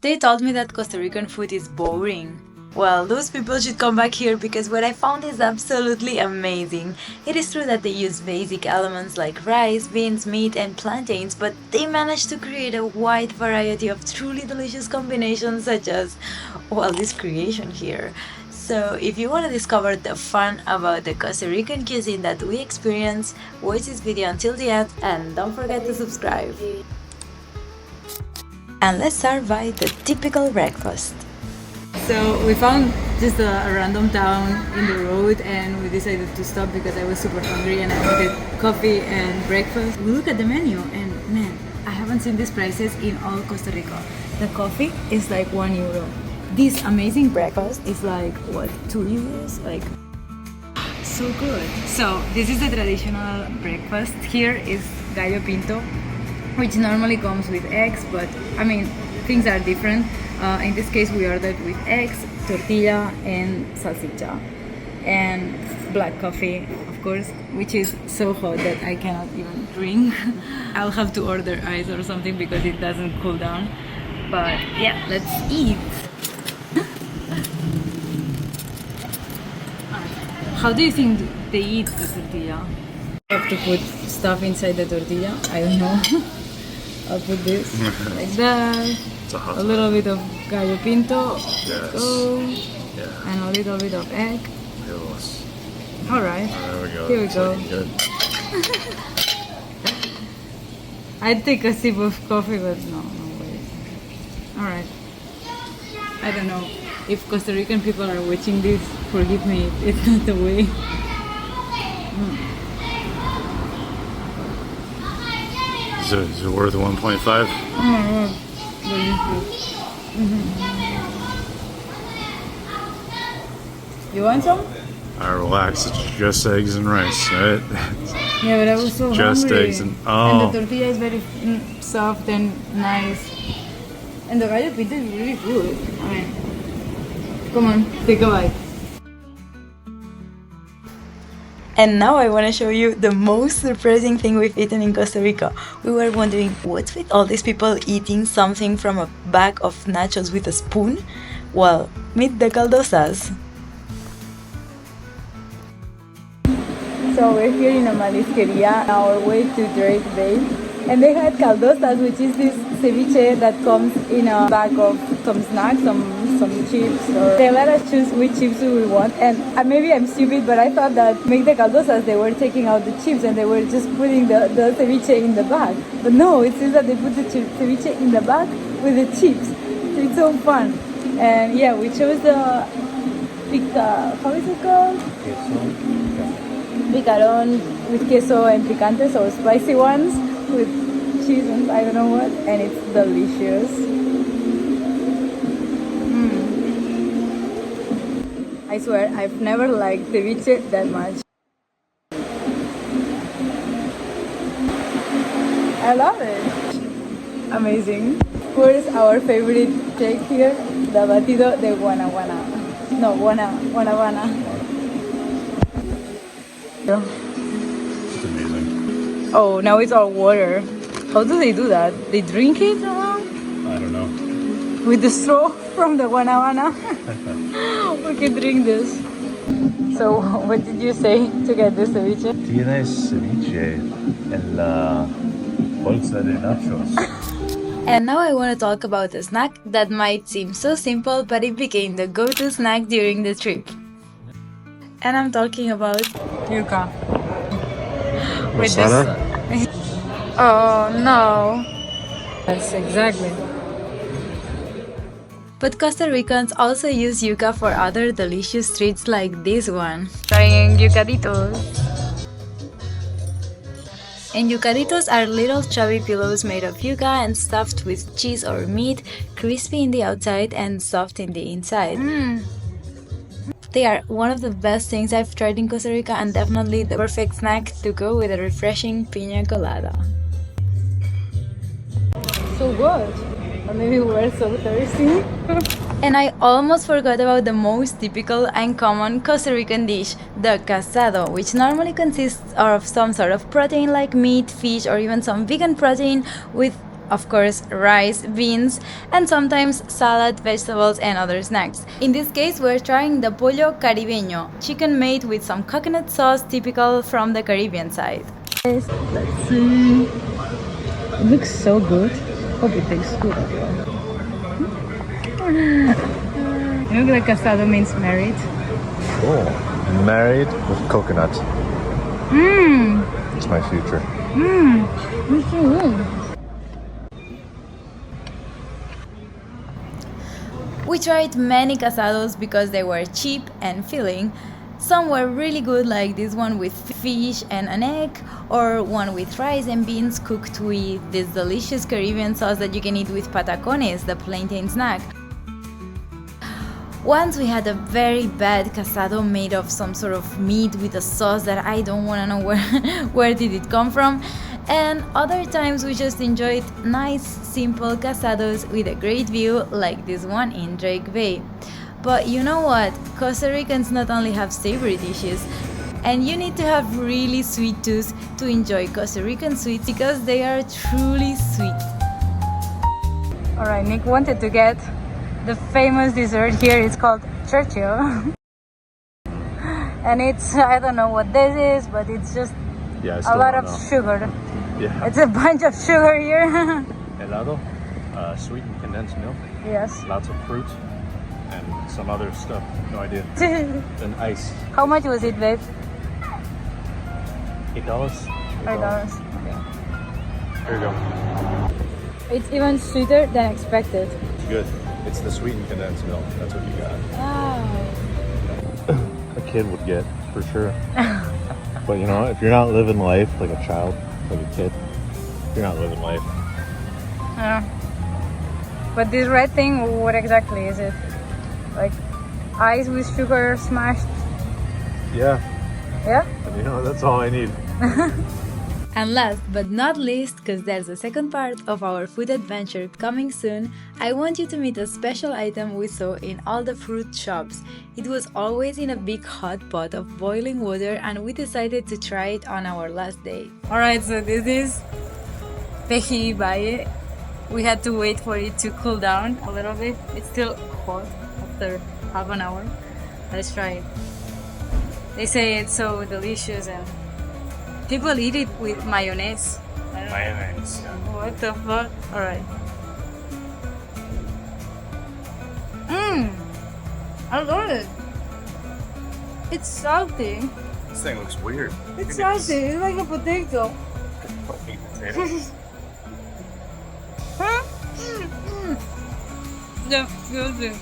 They told me that Costa Rican food is boring. Well, those people should come back here because what I found is absolutely amazing. It is true that they use basic elements like rice, beans, meat and plantains, but they managed to create a wide variety of truly delicious combinations such as, well, this creation here. So if you want to discover the fun about the Costa Rican cuisine that we experience, watch this video until the end and don't forget to subscribe. And let's start by the typical breakfast. So we found just a random town in the road and we decided to stop because I was super hungry and I wanted coffee and breakfast. We look at the menu and man, I haven't seen these prices in all Costa Rica. The coffee is like €1. This amazing breakfast is like, what, €2? Like, so good. So this is the traditional breakfast. Here is Gallo Pinto, which normally comes with eggs, but I mean, things are different. In this case, we ordered with eggs, tortilla, and salsicha, and black coffee, of course, which is so hot that I cannot even drink. I'll have to order ice or something because it doesn't cool down. But yeah, let's eat. How do you think they eat the tortilla? I have to put stuff inside the tortilla. I don't know. I'll put this like that. A little bit of gallo pinto, yes. Go, yeah. And a little bit of egg. Yes. All right. There we go. Here we It's go. looking good. I'd take a sip of coffee, but no way. All right. I don't know if Costa Rican people are watching this. Forgive me, it's not the way. Is it worth 1.5? Oh my god. Delicious. You want some? Alright, relax. It's just eggs and rice, right? Yeah, but I was so Just hungry. eggs and And the tortilla is very soft and nice. And the gallo pinto is really good. I mean, come on, take a bite. And now I want to show you the most surprising thing we've eaten in Costa Rica. We were wondering, what's with all these people eating something from a bag of nachos with a spoon? Well, meet the Caldosas. So we're here in a marisqueria, our way to Drake Bay. And they had Caldosas, which is this ceviche that comes in a bag of some snacks, some chips, or they let us choose which chips we want. And maybe I'm stupid, but I thought that make the Caldosas, they were taking out the chips and they were just putting the ceviche in the bag. But no, it seems that they put the ceviche in the bag with the chips. So it's so fun. And yeah, we chose the how is it called? Picaron with queso and picante, so spicy ones with cheese and I don't know what, and it's delicious. I swear, I've never liked ceviche that much. I love it. Amazing. Of course, our favorite shake here, the batido de guanaguana. No, guanaguana. It's amazing. Oh, now it's all water. How do they do that? They drink it somehow? I don't know. With the straw from the guanaguana? We can drink this. So, what did you say to get this ceviche? Tienes ceviche en la bolsa de nachos. And now I want to talk about a snack that might seem so simple, but it became the go-to snack during the trip. And I'm talking about yuca. With this. Oh no. Yes, exactly. But Costa Ricans also use yuca for other delicious treats like this one. Trying yucaditos. And yucaditos are little chubby pillows made of yuca and stuffed with cheese or meat, crispy in the outside and soft in the inside. They are one of the best things I've tried in Costa Rica and definitely the perfect snack to go with a refreshing piña colada. So good! Or maybe we're so thirsty. And I almost forgot about the most typical and common Costa Rican dish, the casado, which normally consists of some sort of protein like meat, fish, or even some vegan protein with of course, rice, beans, and sometimes salad, vegetables, and other snacks. In this case, we're trying the pollo caribeño, chicken made with some coconut sauce typical from the Caribbean side. Let's see. It looks so good. Hope it tastes good as well. You look like casado means married. Cool. Married with coconut. Mmm. It's my future. Mmm. It's so good. We tried many casados because they were cheap and filling. Some were really good, like this one with fish and an egg, or one with rice and beans cooked with this delicious Caribbean sauce that you can eat with patacones, the plantain snack. Once we had a very bad casado made of some sort of meat with a sauce that I don't want to know where did it come from. And other times we just enjoyed nice, simple casados with a great view like this one in Drake Bay. But you know what? Costa Ricans not only have savory dishes, and you need to have really sweet tooth to enjoy Costa Rican sweets because they are truly sweet. Alright, Nick wanted to get the famous dessert here. It's called Churchill. And it's, I don't know what this is, but it's just a lot of sugar. Yeah. It's a bunch of sugar here. Helado, sweetened condensed milk. Yes. Lots of fruit and some other stuff. No idea. And ice. How much was it, babe? $8. $5. Okay. Here you go. It's even sweeter than expected. It's good. It's the sweetened condensed milk. That's what you got. Wow. A kid would get, for sure. But you know, if you're not living life like a child, like a kid, you're not living life. Yeah. But this red thing, what exactly is it? Like ice with sugar smashed? Yeah. Yeah? And you know, that's all I need. And last but not least, because there's a second part of our food adventure coming soon, I want you to meet a special item we saw in all the fruit shops. It was always in a big hot pot of boiling water and we decided to try it on our last day. Alright, so this is peji baye. We had to wait for it to cool down a little bit. It's still hot after half an hour. Let's try it. They say it's so delicious and people eat it with mayonnaise. Mayonnaise. What the fuck? Alright. I love it. It's salty. This thing looks weird. It's salty. It's like a potato. Huh? Disgusting.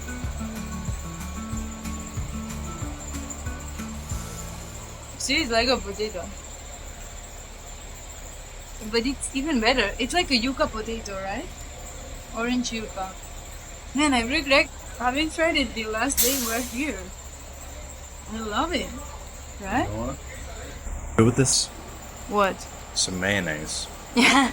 See, it's like a potato. But it's even better. It's like a yuca potato, right? Orange yuca. Man, I regret having tried it the last day we're here. I love it. Right? You know what? Good with this? What? Some mayonnaise. Yeah.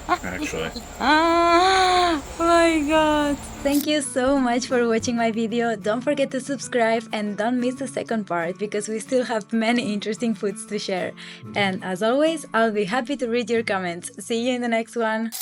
Actually. Oh my god. Thank you so much for watching my video. Don't forget to subscribe and don't miss the second part because we still have many interesting foods to share. And as always, I'll be happy to read your comments. See you in the next one.